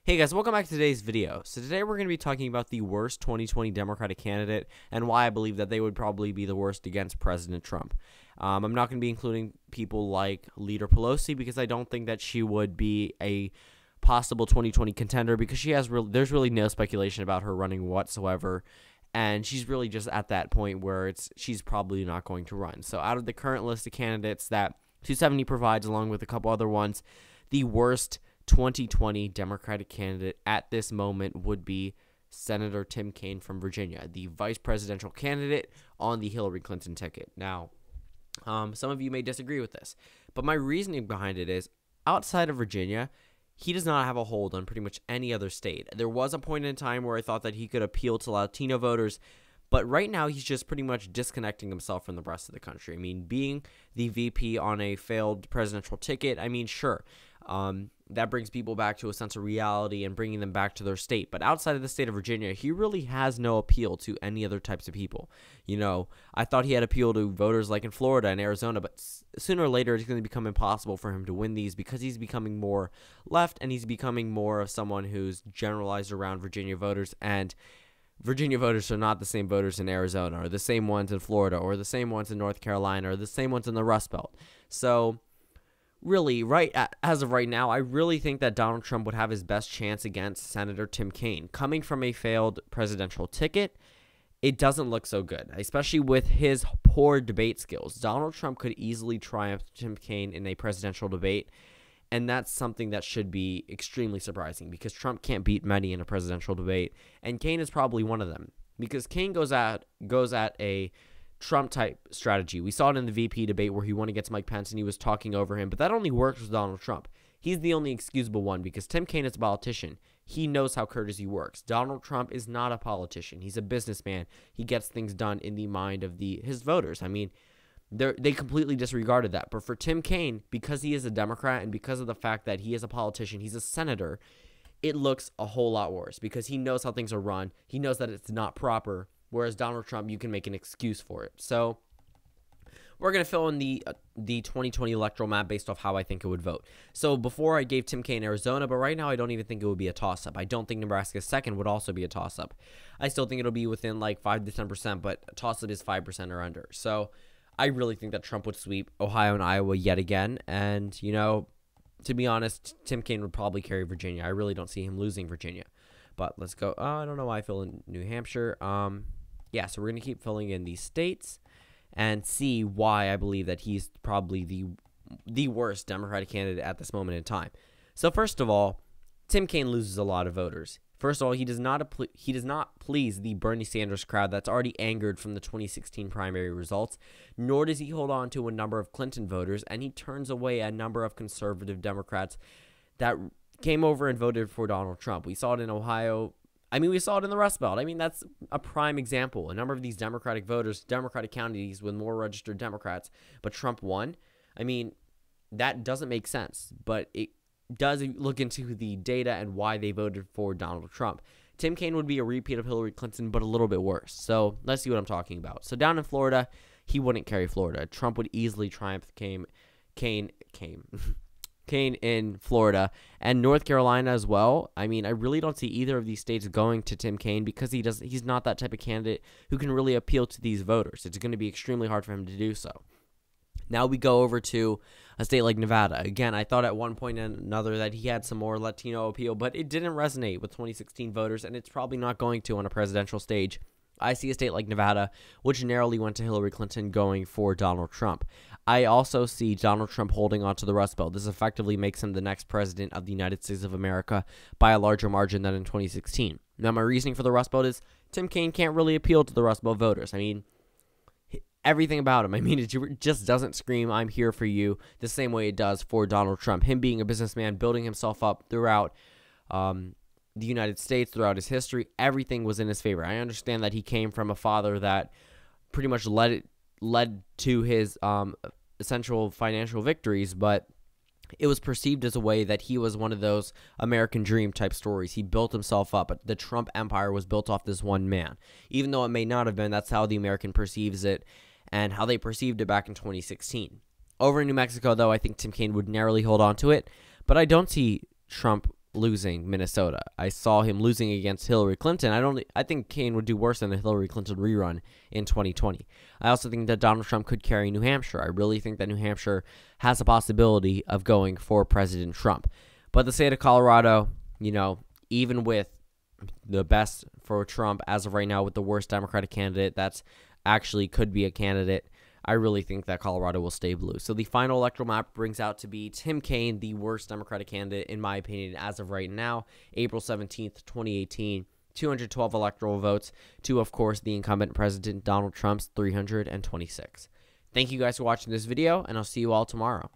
Hey guys, welcome back to today's video. So today we're going to be talking about the worst 2020 Democratic candidate and why I believe that they would probably be the worst against President Trump. I'm not going to be including people like Leader Pelosi because I don't think that she would be a possible 2020 contender because there's really no speculation about her running whatsoever, and she's really just at that point where she's probably not going to run. So out of the current list of candidates that 270 provides, along with a couple other ones, the worst 2020 Democratic candidate at this moment would be Senator Tim Kaine from Virginia, the vice presidential candidate on the Hillary Clinton ticket. Now, some of you may disagree with this, but my reasoning behind it is outside of Virginia, he does not have a hold on pretty much any other state. There was a point in time where I thought that he could appeal to Latino voters, but right now he's just pretty much disconnecting himself from the rest of the country. I mean, being the VP on a failed presidential ticket, I mean, sure, that brings people back to a sense of reality and bringing them back to their state. But outside of the state of Virginia, he really has no appeal to any other types of people. You know, I thought he had appeal to voters like in Florida and Arizona, but sooner or later it's going to become impossible for him to win these because he's becoming more left and he's becoming more of someone who's generalized around Virginia voters, and Virginia voters are not the same voters in Arizona or the same ones in Florida or the same ones in North Carolina or the same ones in the Rust Belt. So really, as of right now, I really think that Donald Trump would have his best chance against Senator Tim Kaine. Coming from a failed presidential ticket, it doesn't look so good, especially with his poor debate skills. Donald Trump could easily triumph Tim Kaine in a presidential debate, and that's something that should be extremely surprising because Trump can't beat many in a presidential debate, and Kaine is probably one of them because Kaine goes at a Trump-type strategy. We saw it in the VP debate where he won against Mike Pence and he was talking over him, but that only works with Donald Trump. He's the only excusable one because Tim Kaine is a politician. He knows how courtesy works. Donald Trump is not a politician. He's a businessman. He gets things done in the mind of his voters. I mean, they completely disregarded that. But for Tim Kaine, because he is a Democrat and because of the fact that he is a politician, he's a senator, it looks a whole lot worse because he knows how things are run. He knows that it's not proper. Whereas Donald Trump, you can make an excuse for it. So we're going to fill in the 2020 electoral map based off how I think it would vote. So before I gave Tim Kaine Arizona, but right now I don't even think it would be a toss-up. I don't think Nebraska's second would also be a toss-up. I still think it'll be within like 5 to 10%, but a toss-up is 5% or under. So I really think that Trump would sweep Ohio and Iowa yet again. And, you know, to be honest, Tim Kaine would probably carry Virginia. I really don't see him losing Virginia. But let's go. I don't know why I fill in New Hampshire. Yeah, so we're going to keep filling in these states and see why I believe that he's probably the worst Democratic candidate at this moment in time. So first of all, Tim Kaine loses a lot of voters. First of all, he does not please the Bernie Sanders crowd that's already angered from the 2016 primary results, nor does he hold on to a number of Clinton voters, and he turns away a number of conservative Democrats that came over and voted for Donald Trump. We saw it in Ohio. I mean, we saw it in the Rust Belt. I mean, that's a prime example. A number of these Democratic voters, Democratic counties with more registered Democrats, but Trump won. I mean, that doesn't make sense, but it does look into the data and why they voted for Donald Trump. Tim Kaine would be a repeat of Hillary Clinton, but a little bit worse. So let's see what I'm talking about. So down in Florida, he wouldn't carry Florida. Trump would easily triumph Kaine in Florida and North Carolina as well. I mean, I really don't see either of these states going to Tim Kaine because he's not that type of candidate who can really appeal to these voters. It's going to be extremely hard for him to do so. Now we go over to a state like Nevada. Again, I thought at one point and another that he had some more Latino appeal, but it didn't resonate with 2016 voters, and it's probably not going to on a presidential stage. I see a state like Nevada, which narrowly went to Hillary Clinton, going for Donald Trump. I also see Donald Trump holding on to the Rust Belt. This effectively makes him the next president of the United States of America by a larger margin than in 2016. Now, my reasoning for the Rust Belt is Tim Kaine can't really appeal to the Rust Belt voters. I mean, everything about him. I mean, it just doesn't scream, I'm here for you, the same way it does for Donald Trump. Him being a businessman, building himself up throughout the United States, throughout his history, everything was in his favor. I understand that he came from a father that pretty much led to his essential financial victories, but it was perceived as a way that he was one of those American dream type stories. He built himself up. The Trump empire was built off this one man. Even though it may not have been, that's how the American perceives it and how they perceived it back in 2016. Over in New Mexico, though, I think Tim Kaine would narrowly hold on to it, but I don't see Trump losing Minnesota. I saw him losing against Hillary Clinton. I think Kaine would do worse than the Hillary Clinton rerun in 2020. I also think that Donald Trump could carry New Hampshire. I really think that New Hampshire has a possibility of going for President Trump. But the state of Colorado, even with the best for Trump as of right now, with the worst Democratic candidate that's actually could be a candidate, I really think that Colorado will stay blue. So the final electoral map brings out to be Tim Kaine, the worst Democratic candidate, in my opinion, as of right now, April 17th, 2018, 212 electoral votes to, of course, the incumbent President Donald Trump's 326. Thank you guys for watching this video, and I'll see you all tomorrow.